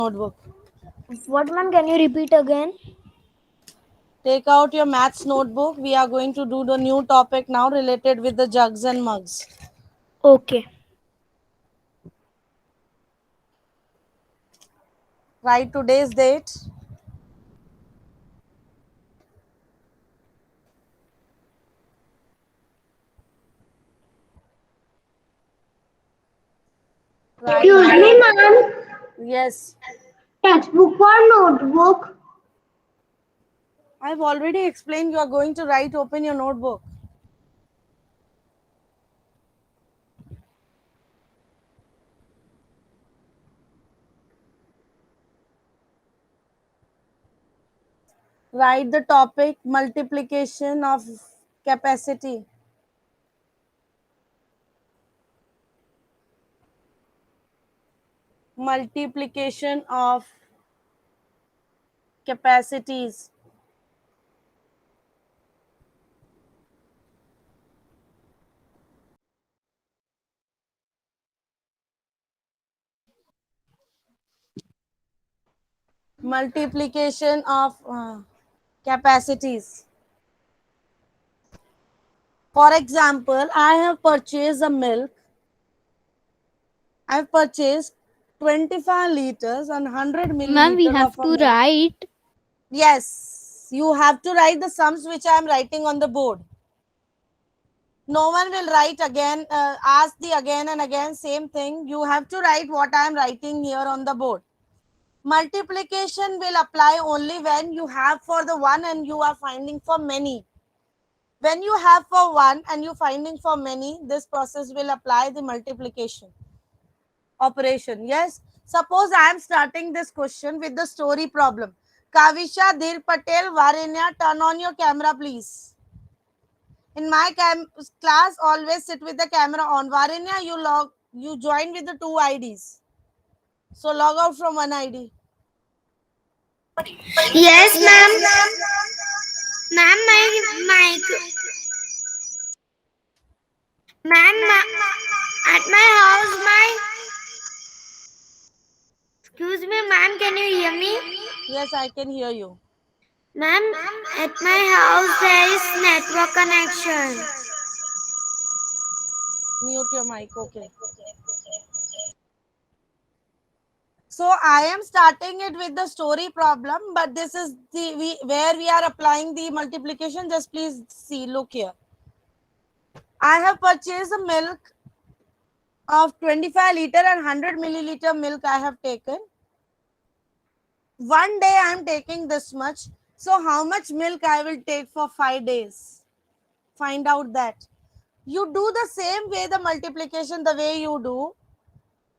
Notebook. What, ma'am? Can you repeat again? Take out your maths notebook. We are going to do the new topic now related with the jugs and mugs. Okay. Write today's date. Write. Excuse me, ma'am. Yes. Textbook or notebook? I've already explained you are going to write. Open your notebook. Write the topic multiplication of capacity. Multiplication of capacities. Multiplication of capacities. For example, I have purchased a milk. I've purchased 25 liters and 100 Ma'am, we milliliter have of a to milk. write. Yes, you have to write the sums which I am writing on the board. No one will write again, ask the again and again same thing. You have to write what I am writing here on the board. Multiplication will apply only when you have for the one and you are finding for many. When you have for one and you finding for many, this process will apply the multiplication operation. Yes. Suppose I am starting this question with the story problem. Kavisha, Dhir Patel, Varenya, turn on your camera, please. In my class, always sit with the camera on. Varenya, you join with the two IDs. So log out from one ID. Yes, Yes, ma'am. ma'am. Ma'am, my at my house, my. Excuse me, ma'am. Can you hear me? Yes, I can hear you. Ma'am, at my house there is network connection. Mute your mic. Okay. So I am starting it with the story problem, but this is where we are applying the multiplication. Just please see, look here. I have purchased a milk of 25 liter and 100 milliliter milk I have taken. One day I am taking this much. So how much milk I will take for 5 days? Find out that. You do the same way the multiplication the way you do.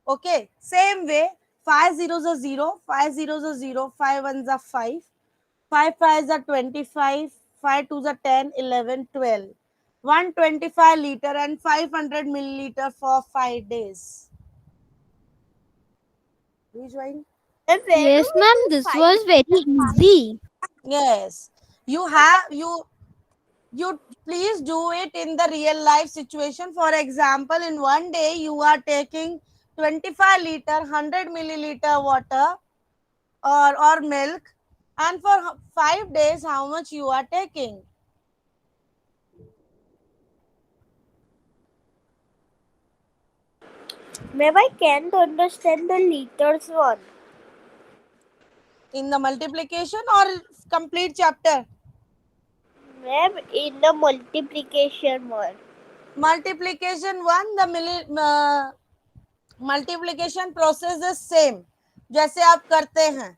Okay, same way. 5 zeros are 0, 5 zeros are 0, 5 ones are 5, 5 fives are 25, 5 twos are 10, 11, 12. 125 liter and 500 milliliter for 5 days. Rejoin. And where do Yes, we ma'am, do this 5 was very and 5? easy. Yes. You have you please do it in the real life situation. For example, in one day you are taking 25 liter 100 milliliter water or milk, and for 5 days how much you are taking. Ma'am, I can't understand the liters one. In the multiplication or complete chapter? Ma'am, in the multiplication one. Multiplication one, the multiplication process is same जैसे आप करते हैं.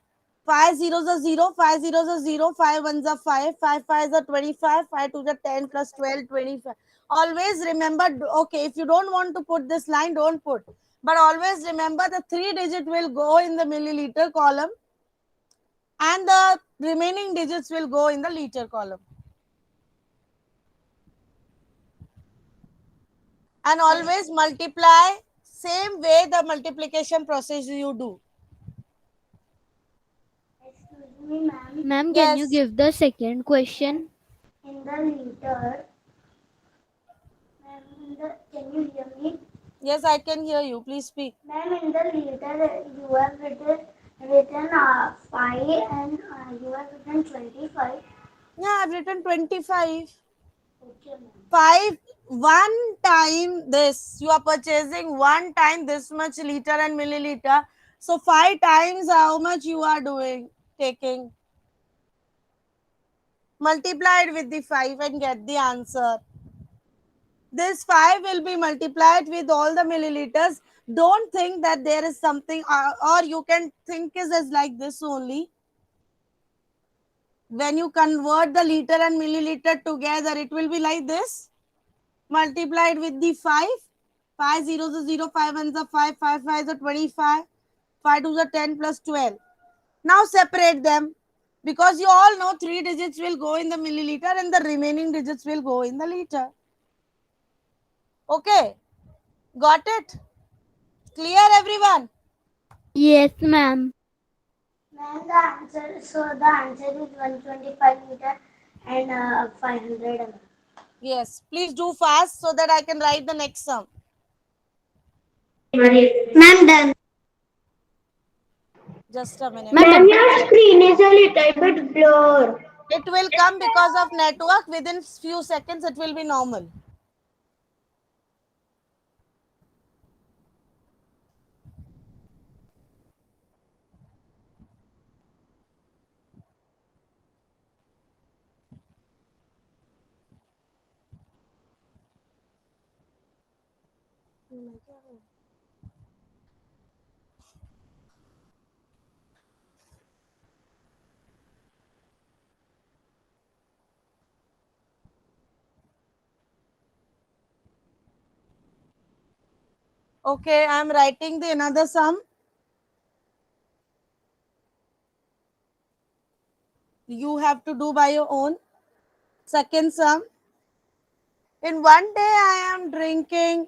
5 zeros are 0, 5 zeros are 0, 5 ones are 5, 5 fives are 25, 5 twos are 10 plus 12, 25. Always remember, okay, if you don't want to put this line, don't put. But always remember the 3 digit will go in the milliliter column and the remaining digits will go in the liter column. And always multiply same way the multiplication process you do. Excuse me, ma'am. Ma'am, can you Yes. give the second question? In the liter, ma'am, can you hear me? Yes, I can hear you. Please speak. Ma'am, in the liter you have written written 5 and you have written 25. Yeah, I've written 25. Okay, ma'am. 5 one time this. You are purchasing one time this much liter and milliliter. So 5 times how much you are doing, taking. Multiply it with the 5 and get the answer. This 5 will be multiplied with all the milliliters. Don't think that there is something, or you can think is as like this only. When you convert the liter and milliliter together, it will be like this. Multiplied with the 5. 5 zeros is 0, 5 ones are 5, 5 fives are 25, 5 twos are 10 plus 12. Now separate them, because you all know 3 digits will go in the milliliter and the remaining digits will go in the liter. Okay, got it? Clear, everyone? Yes, ma'am. Ma'am, the answer is 125 liter and 500 ml. Yes, please do fast so that I can write the next sum. Ma'am, done. Just a minute. Ma'am, Your screen is a little bit blurred. It will come because of network. Within few seconds, it will be normal. Okay, I am writing the another sum. You have to do by your own. Second sum. In one day, I am drinking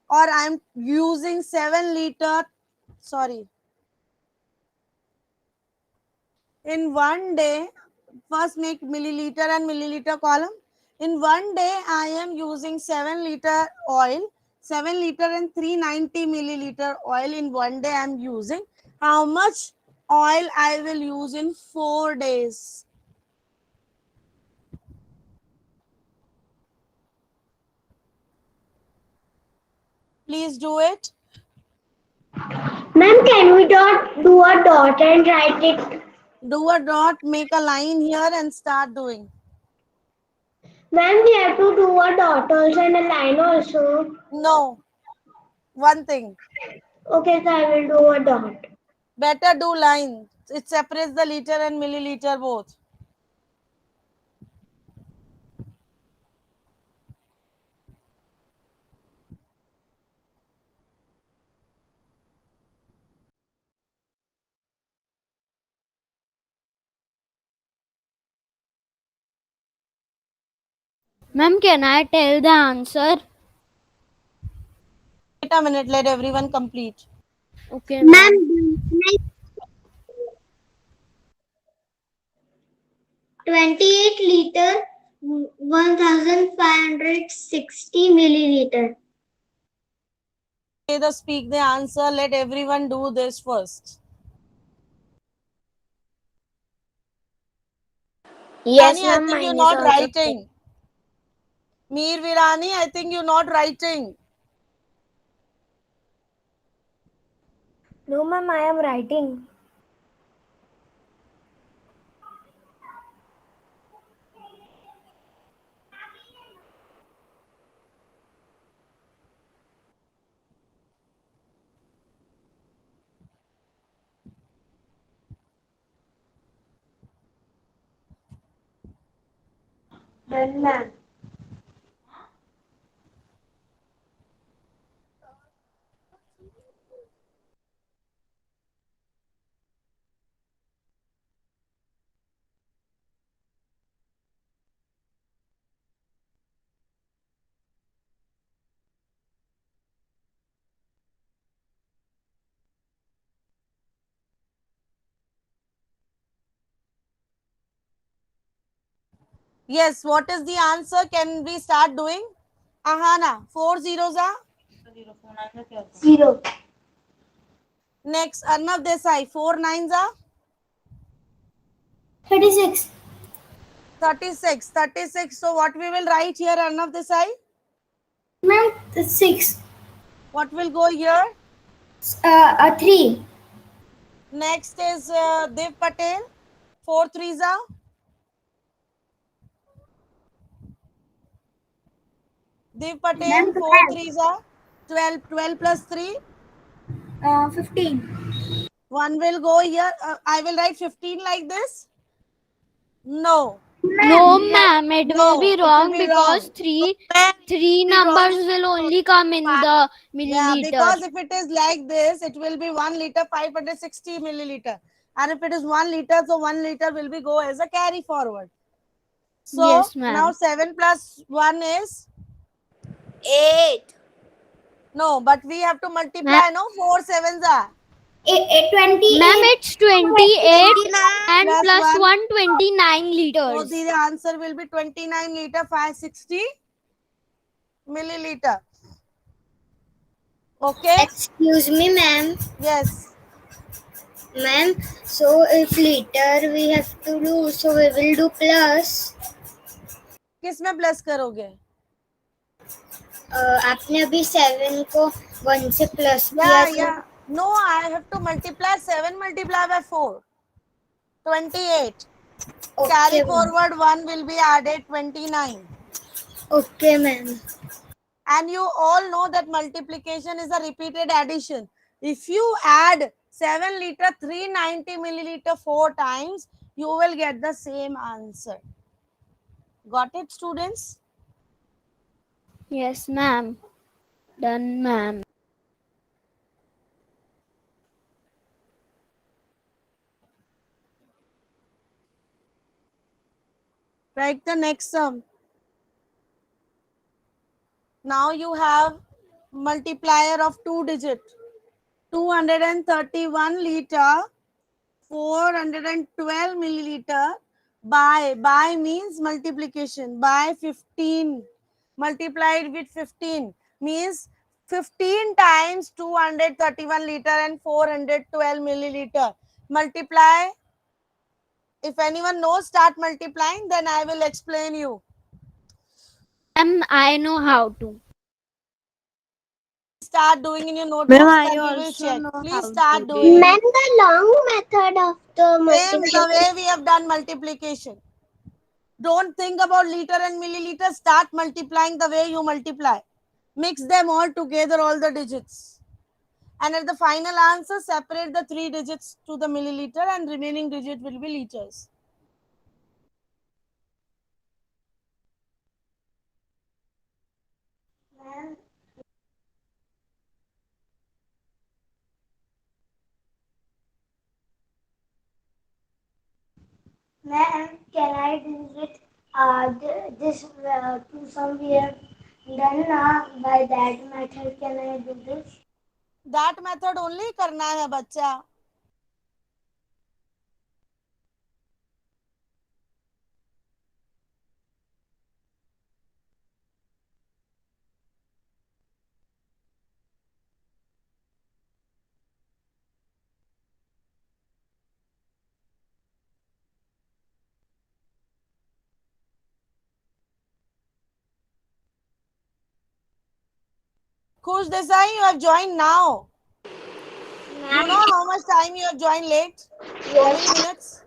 or I am using 7 liter. Sorry. In one day, first make milliliter and milliliter column. In one day, I am using 7 liter oil, 7 liter and 390 milliliter oil in one day I am using. How much oil I will use in 4 days? Please do it. Ma'am, can we do a dot and write it? Do a dot, make a line here and start doing. Ma'am, we have to do a dot also and a line also. No, one thing. Okay, so I will do a dot. Better do line. It separates the liter and milliliter both. ma'am, can I tell the answer? Wait a minute, let everyone complete. Okay, Ma'am, ma'am. 28 liter, 1560 milliliter. Say the speak the answer. Let everyone do this first. Yes, Virani, I ma'am, think you're mine is not also. writing. Mir Virani, I think you're not writing. No, ma'am, I am writing. Done, ma'am. Yes, what is the answer? Can we start doing? Ahana, 4 zeros are? 0. Next, Arnav Desai, 4 nines are 36. 36. 36. So what we will write here, Arnav Desai? Ma'am, 6. What will go here? 3. Next is Dev Patel, 4 threes are Dev Patel, Ma'am, 4 12. threes are 12. 12 plus 3. 15. One will go here. I will write 15 like this. No. No, ma'am. It will No, be it will wrong be because wrong. three Be wrong. numbers will only come in the Yeah, milliliter. because if it is like this, it will be 1 liter 560 milliliter. And if it is 1 liter, so 1 liter will be go as a carry forward. So Yes, ma'am. now 7 plus 1 is 8. no, but we have to multiply. No, 4 sevens are 28. Ma'am, it's 28 and plus plus 1. 1 29 So liters. the answer will be 29 liter 560 milliliter. Okay. Excuse me, ma'am. Yes. Ma'am, so if liter we have to do, so we will do plus. किस में plus करोगे? आपने अभी 7 को 1 से plus किया Yeah, था. yeah. No, I have to multiply 7 multiply by 4. 28. Carry Okay, ma'am. forward 1 will be added 29. Okay, ma'am. And you all know that multiplication is a repeated addition. If you add 7 liter 390 milliliter 4 times, you will get the same answer. Got it, students? Yes, ma'am. Done, ma'am. Write the next sum. Now you have multiplier of 2 digit. 231 liter 412 milliliter by means multiplication by 15 multiplied with 15 means 15 times 231 liter and 412 milliliter. Multiply. If anyone knows, start multiplying, then I will explain you. I know how to. Start doing in your notebooks, I then we will also check. know Please how start to. doing Ma'am, it. the long method of the Same multiplication. the way we have done multiplication. Don't think about liter and milliliter. Start multiplying the way you multiply. Mix them all together, all the digits. And at the final answer, separate the 3 digits to the milliliter and remaining digit will be liters. Ma'am, can I visit this to some we have done by that method? Can I do this? That method only करना है बच्चा. Khush Desai, you have joined now. You know how much time you have joined late? How many minutes?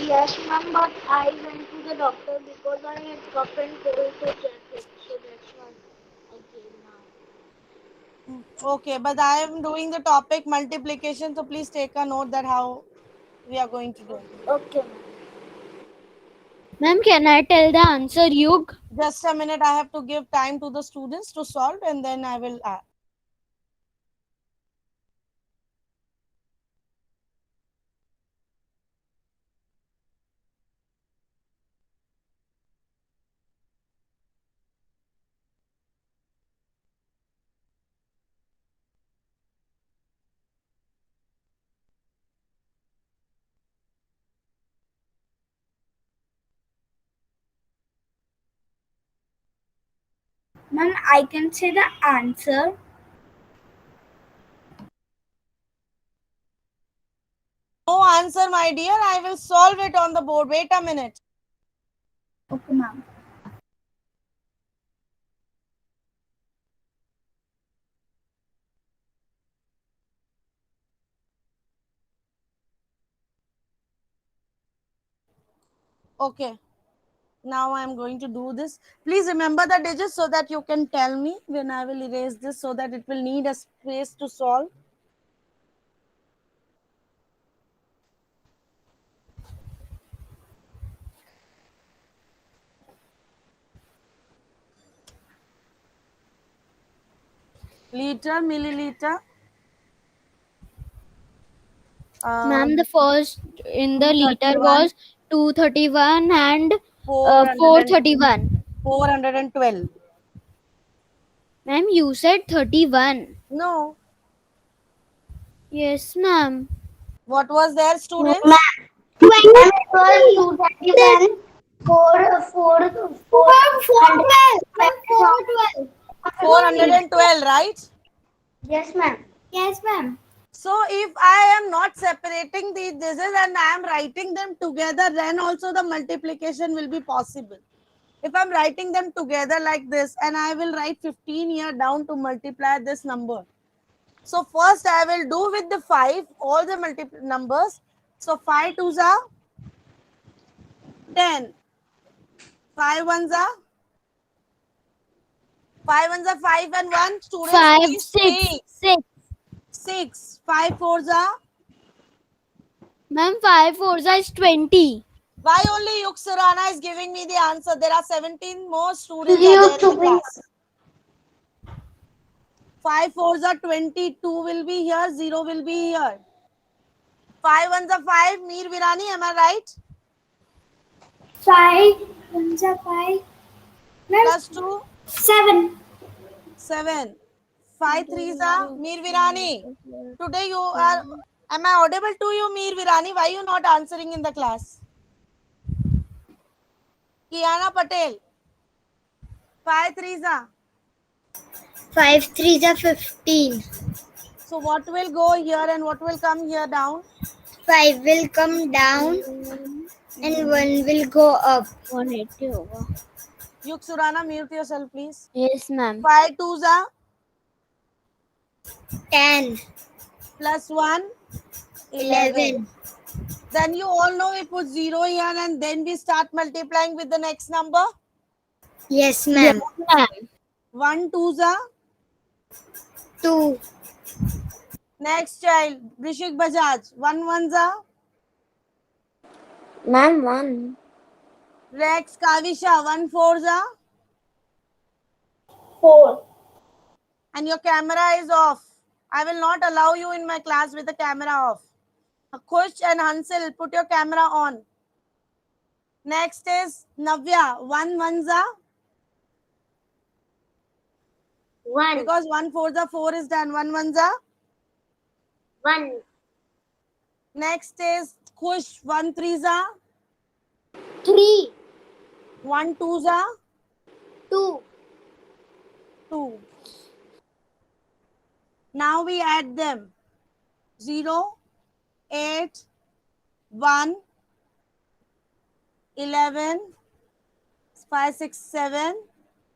Yes, ma'am, but I went to the doctor because I had cough and cold to check it. So that's why I came now. Okay, but I am doing the topic multiplication, so please take a note that how we are going to do. Okay, ma'am. Ma'am, can I tell the answer, Yug? Just a minute, I have to give time to the students to solve and then I will add. Ma'am, I can say the answer. answer, my dear. I will solve it on the board. Wait a minute. Okay, ma'am. Okay. Now I am going to do this. Please remember the digits so that you can tell me when I will erase this, so that it will need a space to solve. Liter, milliliter. Ma'am, the first in the liter 231, was 231 and 400 431. 412. Ma'am, you said 31. No. Yes, ma'am. What was there, No, students? ma'am. Ma'am, it was 231. 412. 412, right? Yes, ma'am. Yes, ma'am. So if I am not separating these digits and I am writing them together, then also the multiplication will be possible. If I'm writing them together like this, and I will write 15 here down to multiply this number. So first I will do with the 5, all the numbers. So 5 twos are 10. 5 ones are 5 and 1. Students, 5, please 6, speak. 6. 6. 5 fours are. Ma'am, 5 fours is 20. Why only Yuksurana is giving me the answer? There are 17 more students are there in the class. 5 fours are 20. 2 will be here. 0 will be here. 5 ones are 5. Meer Virani, am I right? 5 ones are 5. Plus 2, 7. 7. 5 threes are Meer Virani. Today you are. Am I audible to you, Meer Virani? Why you not answering in the class? Kiana Patel. 5 threes are. 5 3s are 15. So what will go here and what will come here down? 5 will come down and 1 will go up. 180 over. Yuksurana, mute yourself, please. Yes, ma'am. 5 twos are 10, plus 1, 11. Then you all know we put 0 here and then we start multiplying with the next number. Yes, ma'am. Ma'am. 1 twos are. 2, Next child, Brishik Bajaj. 1 ones are. ma'am, 1. Rex Kavisha. 1 fours are. 4. And your camera is off. I will not allow you in my class with the camera off. Khush and Hansel, put your camera on. Next is Navya. 1 ones are. 1, Because 1 fours are 4 is done. 1 ones are. 1, Next is Khush. 1 threes are. 3, 1 twos are. 2, 2. Now we add them. 0, 8, 1, 11, 5, 6, 7,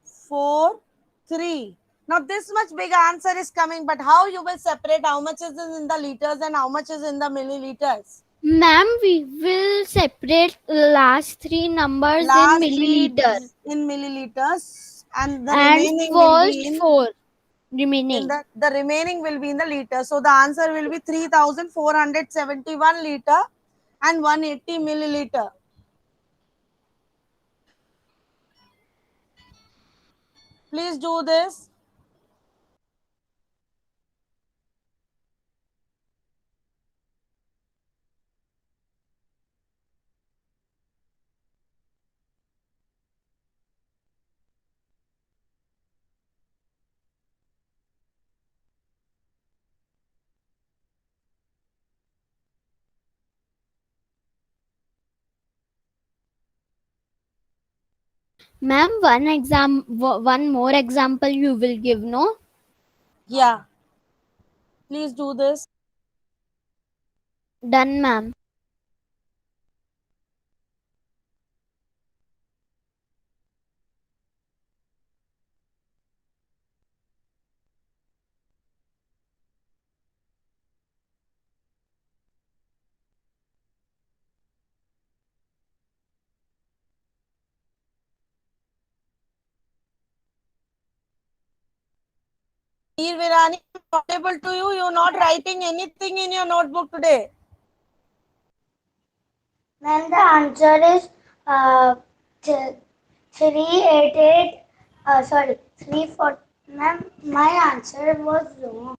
4, 3. Now this much big answer is coming, but how you will separate how much is in the liters and how much is in the milliliters? Ma'am, we will separate last 3 numbers Last in milliliter. in milliliters and the And remaining will be first in 4 remaining. the remaining will be in the liter. So the answer will be 3,471 liter and 180 milliliter. Please do this. Ma'am, one more example you will give, no? Yeah. Please do this. Done, ma'am. Dear Virani, I'm audible to you. You're not writing anything in your notebook today. Ma'am, the answer is 388. Sorry, 34. Ma'am, my answer was wrong.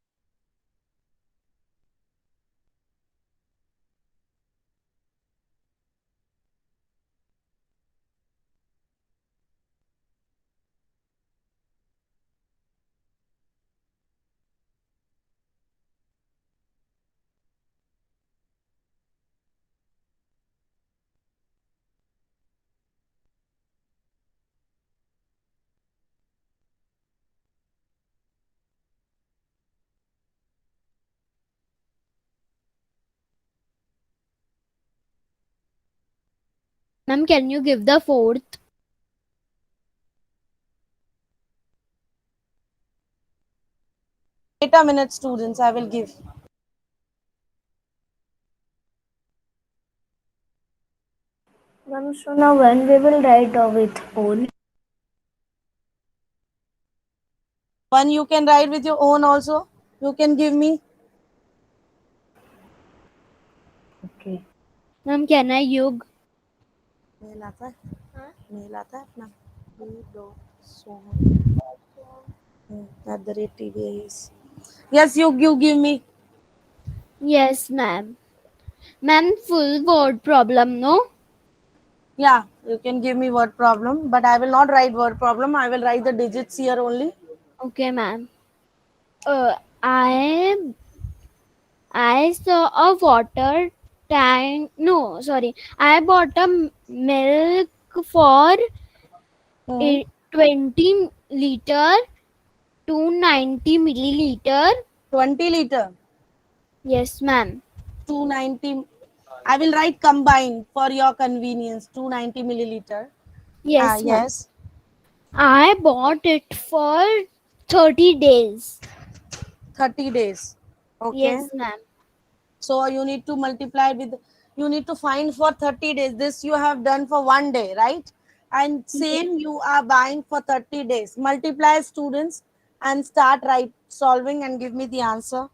Ma'am, can you give the fourth? Wait a minute, students. I will give. Ma'am, so now when we will write with own? One you can write with your own also. You can give me. Okay. Ma'am, can I yug? Mail आता है? Mail आता है अपना? @tvs. Yes, you give me. Yes, ma'am. Ma'am, full word problem, no? Yeah, you can give me word problem, but I will not write word problem. I will write the digits here only. Okay, ma'am. Uh, I I saw a water tank. No, sorry. I bought a milk for Hmm. 20 liter to 90 milliliter. 20 liter, Yes, ma'am. 290. I will write combined for your convenience. 290 milliliter. Yes, ma'am. Yes, I bought it for 30 days. 30 days. Okay. Yes, ma'am. So you need to multiply with, you need to find for 30 days. This you have done for one day, right? And same you are buying for 30 days. Multiply, students, and start right solving and give me the answer.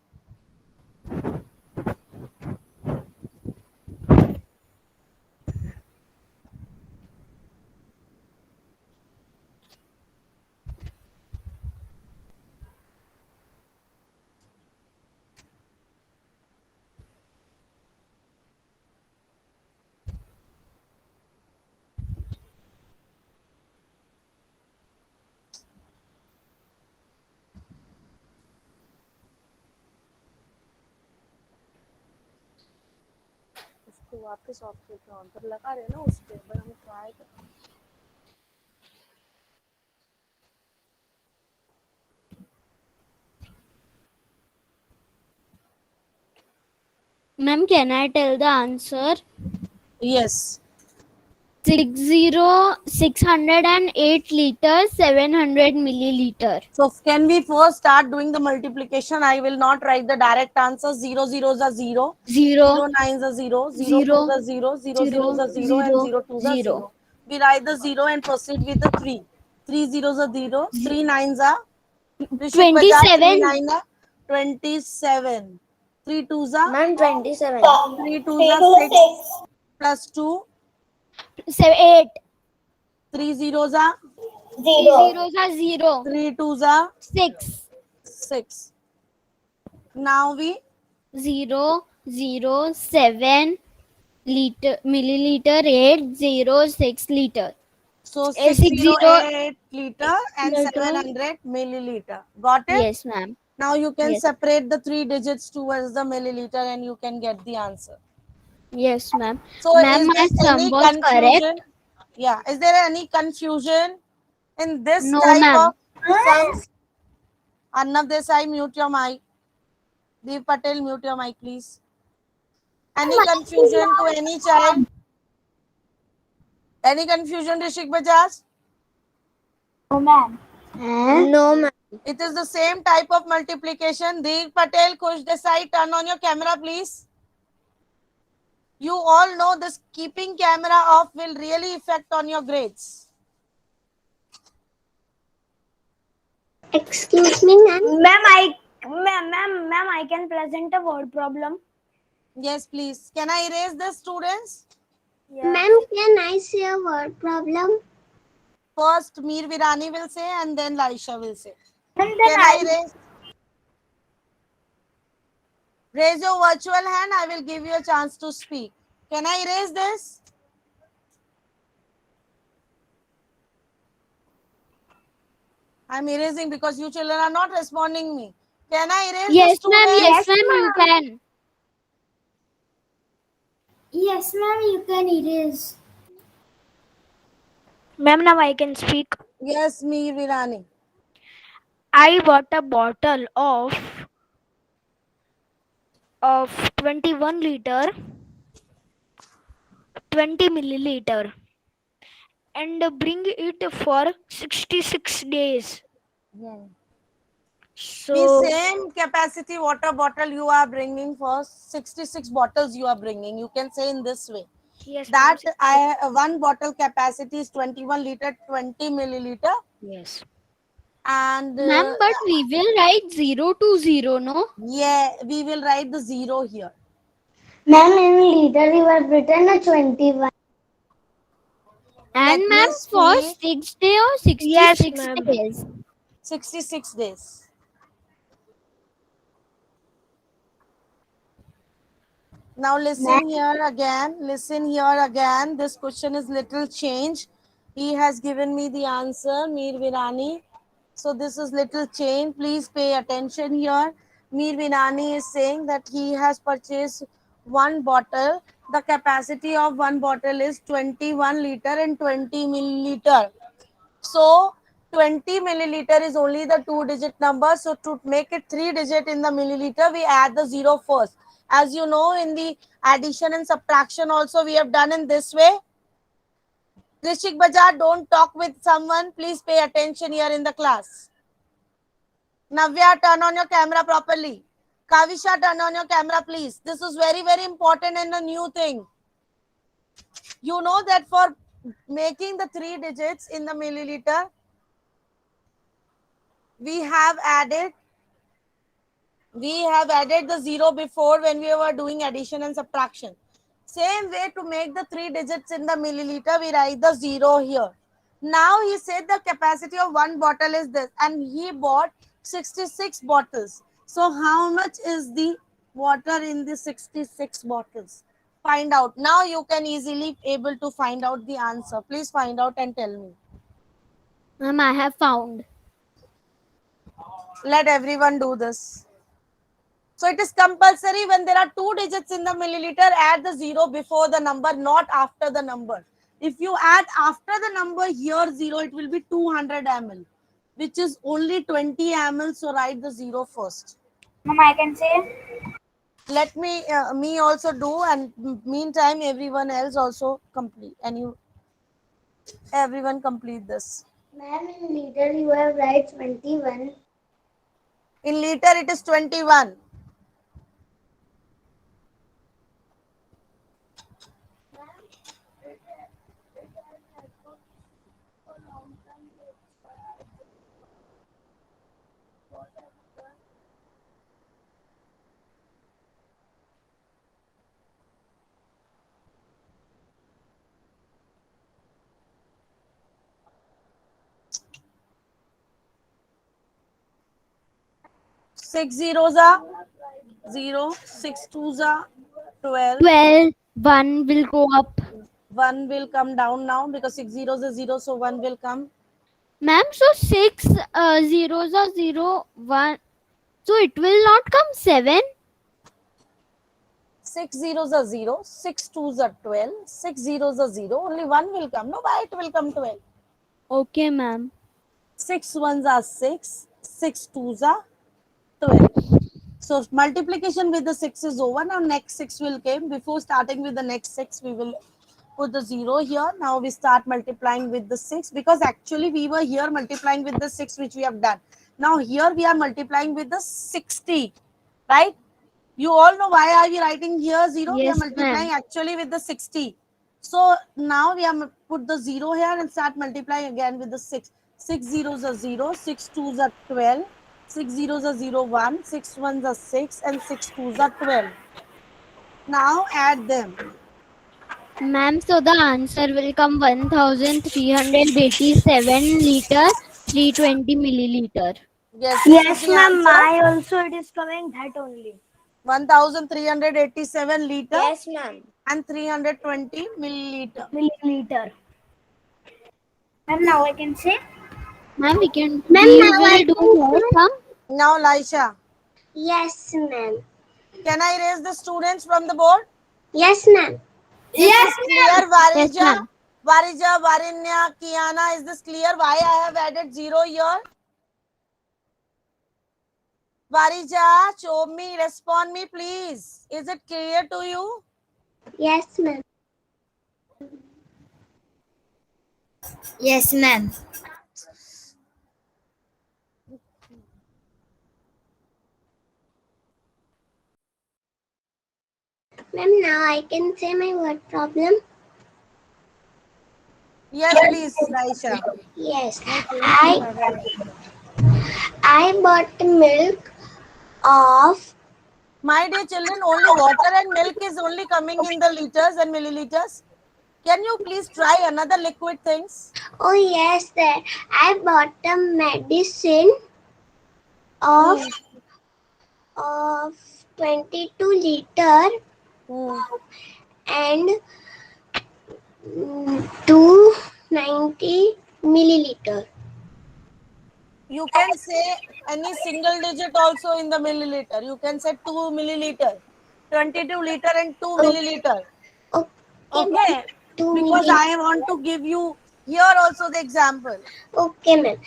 उसको वापस option पर लगा रहे ना उस पे, पर हम ट्राई कर। Ma'am, can I tell the answer? Yes. 608 liters, 700 milliliter. So can we first start doing the multiplication? I will not write the direct answer. 0 zeros are 0. 0 0, nines are 0. 0 twos 0, are 0. 0 zeros 0, are 0. And 0, 0 twos are 0. 0. We write the 0 and proceed with the 3. 3 zeros are 0. 3 nines are Rishik Bajaj. 3 27. nines are 27. 3 twos are Ma'am, 27. 3 twos are 6 plus 2. 8. 3 zeros are 3 zeros are 0. 3 twos are 6. 6. Now we 0, 0, 7 liter, milliliter, 8, 0, 6 liter. so 6 0 608 liter and liter. 700 milliliter. Got it? Yes, ma'am. Now you can Yes. separate the three digits towards the milliliter and you can get the answer. Yes, ma'am. So Ma'am, is my this sum any was correct. confusion? Yeah. Is there any confusion in this No, type ma'am. of sums? Arnav Desai, mute your mic. Dev Patel, mute your mic, please. Any confusion to any child? Any confusion, Rishik Bajaj? No, ma'am. No, ma'am. It is the same type of multiplication. Dev Patel, Kush Desai, turn on your camera, please. You all know this keeping camera off will really affect on your grades. Excuse me, ma'am. Ma'am, I can present a word problem. Yes, please. Can I erase this, students? Ma'am, can I say a word problem? First, Mir Virani will say, and then Laisha will say. And then Can I erase? Raise your virtual hand. I will give you a chance to speak. Can I erase this? I'm erasing because you children are not responding me. Can I erase the Yes, ma'am. students? Yes, ma'am. You can. Yes, ma'am, you can erase. Ma'am, now I can speak. Yes, Mir Virani. I bought a bottle of 21 liter, 20 milliliter, and bring it for 66 days. The So same capacity water bottle you are bringing for 66 bottles you are bringing. You can say in this way. yes, ma'am. That one bottle capacity is 21 liter, 20 milliliter. Yes. And Ma'am, but we will write 0 to 0, no? yeah, we will write the 0 here. Ma'am, in liter you have written a 21. And Let ma'am, me for speak. 6 days or Yes, 66 ma'am. days. 66 days. Now listen here again. Listen here again. This question is little change. He has given me the answer, Mir Virani. So this is little change. Please pay attention here. Mir Virani is saying that he has purchased one bottle. The capacity of one bottle is 21 liter and 20 milliliter. So 20 milliliter is only the 2-digit number. So to make it 3-digit in the milliliter, we add the 0 first. As you know, in the addition and subtraction also we have done in this way. Rishik Bajar, don't talk with someone. Please pay attention here in the class. Navya, turn on your camera properly. Kavisha, turn on your camera, please. This is very, very important and a new thing. You know that for making the 3 digits in the milliliter, we have added the 0 before when we were doing addition and subtraction. Same way, to make the 3 digits in the milliliter, we write the 0 here. Now he said the capacity of one bottle is this, and he bought 66 bottles. So how much is the water in the 66 bottles? Find out. Now you can easily able to find out the answer. Please find out and tell me. Ma'am, I have found. Let everyone do this. So it is compulsory when there are 2 digits in the milliliter, add the 0 before the number, not after the number. If you add after the number here 0, it will be 200 ml, which is only 20 ml. So write the 0 first. Ma'am, I can say. Let me also do, and meantime everyone else also complete, and everyone complete this. Ma'am, in liter you have write 21. In liter it is 21. Six zeros are 0, 6 twos are 12. 12. 1 will go up. 1 will come down now because 6 zeros is 0, so 1 will come. Ma'am, so 6 zeros are 0, 1. So it will not come 7. 6 zeros are 0, 6 twos are 12, 6 zeros are 0, only 1 will come. No, why it will come 12? Okay, ma'am. 6 ones are 6, 6 twos are 12. So multiplication with the 6 is over. Now next 6 will come. Before starting with the next 6, we will put the 0 here. Now we start multiplying with the 6 because actually we were here multiplying with the 6 which we have done. Now here we are multiplying with the 60, right? You all know why are we writing here 0? We are Yes, multiplying ma'am. actually with the 60. So now we have put the 0 here and start multiplying again with the 6. 6 zeros are 0, 6 twos are 12, 6 zeros are 0, 1, 6 ones are 6, and 6 twos are 12. Now add them. Ma'am, so the answer will come 1387 liter 320 milliliter. Yes, this is Yes, the ma'am. answer. My also it is coming that only. 1387 liter Yes, ma'am. and 320 milliliter. Milliliter. Ma'am, now I can say. Ma'am, we Ma'am, now I will do can more say. sum. Now, Laisha, Yes, ma'am. can I erase the students from the board? Yes, ma'am. Is this clear, Yes, Varija? ma'am. Varija, Varinya, Kiana, is this clear why I have added 0 here? Varija, show me, respond me, please. Is it clear to you? Yes, ma'am. Yes, ma'am. Ma'am, now I can say my word problem. Yes, please, Laisha. Yes. I bought milk of. My dear children, only water and milk is only coming in the liters and milliliters. Can you please try another liquid things? Oh yes, sir. I bought a medicine of 22 liter Hmm. and 290 milliliter. You can say any single digit also in the milliliter. You can say 2 milliliter, 22 liter and 2 milliliter. Okay, Okay. 2 Because milliliter. I want to give you here also the example. Okay, ma'am.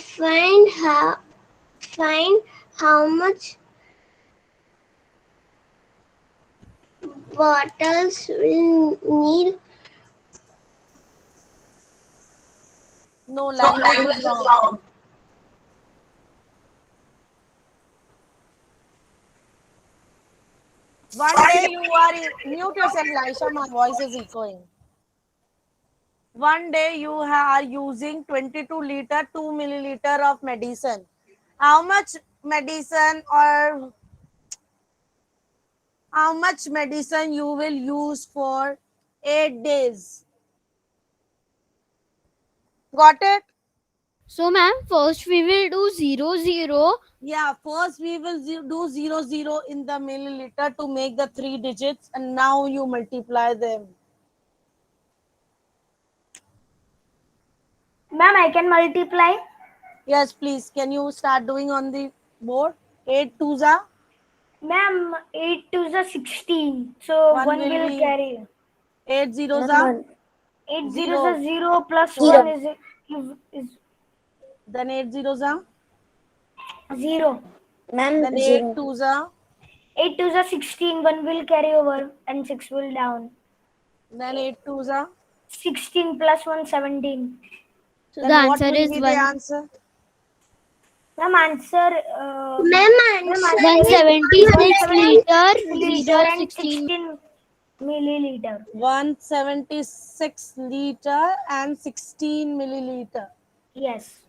Find how much bottles will need. No, language is wrong. One day you are mute yourself, Laisha. My voice is echoing. One day you are using 22 liter, 2 milliliter of medicine. How much medicine or how much medicine you will use for 8 days? Got it? So, ma'am, first we will do 0, 0. Yeah, first we will do 0, 0 in the milliliter to make the 3 digits, and now you multiply them. Ma'am, I can multiply. Yes, please. Can you start doing on the board? 8 twos are? Ma'am, 8 to the 16. So One 1 will will be carry. 8 zeros are? 8 zeros Zero. are 0 plus Zero. 1 is Then 8 zeros are? 0. Ma'am, Then 8 zero. twos are? 8 to the 16. 1 will carry over and 6 will down. Then 8 twos are? 16 plus 1, 17. So, Then the what answer will is be the answer? Ma'am, answer. Ma'am, Ma'am, answer answer is 176 liter, liter 0, and 16. 16 milliliter. 176 liter and 16 milliliter. Yes.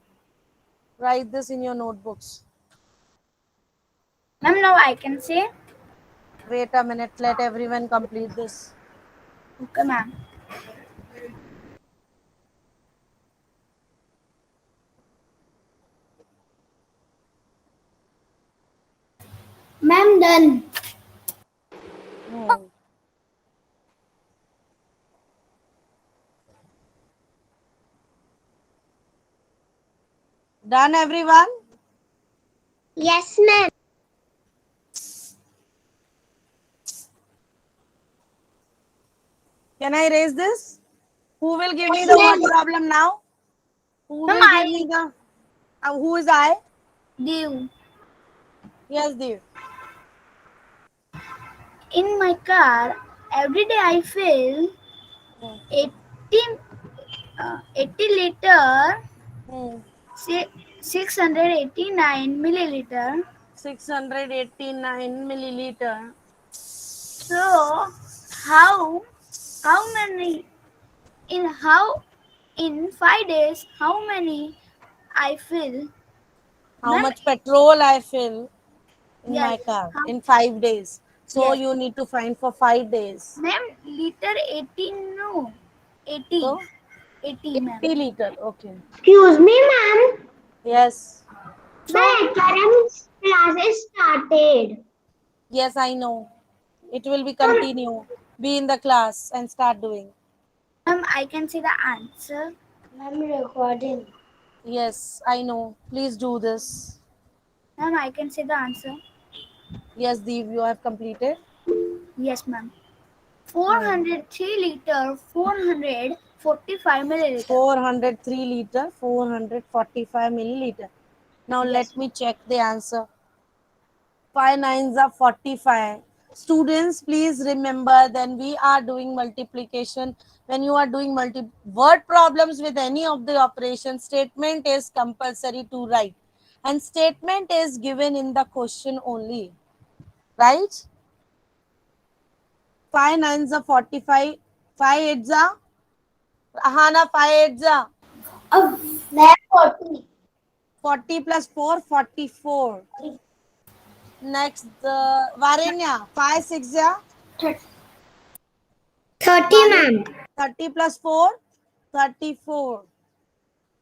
Write this in your notebooks. Ma'am, now I can say. Wait a minute. Let everyone complete this. Okay, ma'am. Ma'am, done. Hmm. Done, everyone? Yes, ma'am. Can I raise this? Who will give me Yes, the ma'am. word problem now? Who Ma'am, will give me the... who is I? Dev. Yes, dear. In my car, every day I fill Hmm. 80 liter, Hmm. 689 milliliter. 689 milliliter. So, how many, in how in 5 days, how many I fill? How Ma'am, much petrol I fill in yes. my car How, in 5 days. So yes. you need to find for 5 days. Ma'am, liter 18, no. 80. So 80, ma'am. 80 liter. Okay. Excuse me, ma'am. Yes. The academics classes started. Yes, I know. It will be continue. Be in the class and start doing. Ma'am, I can see the answer. Ma'am, recording. Yes, I know. Please do this. Ma'am, I can see the answer. Yes, Deep, you have completed. Yes, ma'am. Hmm. 403 liter, 445 milliliter. 403 liter, 445 milliliter. Now Yes. let me check the answer. 5 nines are 45. Students, please remember then we are doing multiplication. When you are doing word problems with any of the operations, statement is compulsory to write. And statement is given in the question only. Right? 5 nines are 45. 5 eights are Ahana, 5 eights are Ma'am, 40. 40 plus 4, 44. Next, Varenya, 5 6 are 30, Varenya, ma'am. 30 plus 4, 34.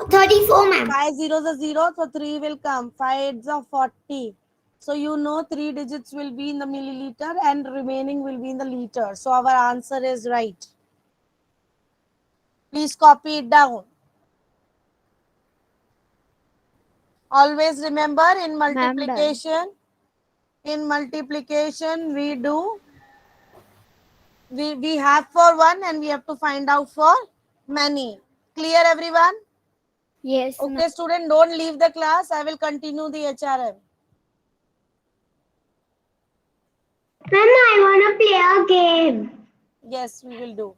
34, ma'am. 5 zeros are 0, so 3 will come. 5 eights are 40. So you know 3 digits will be in the milliliter and remaining will be in the liter. So our answer is right. Please copy it down. Always remember in Ma'am, done. multiplication we have for one and we have to find out for many. Clear everyone? Yes, ma'am. Okay, student, don't leave the class. I will continue the HRM. Ma'am, I want to play a game. Yes, we will do.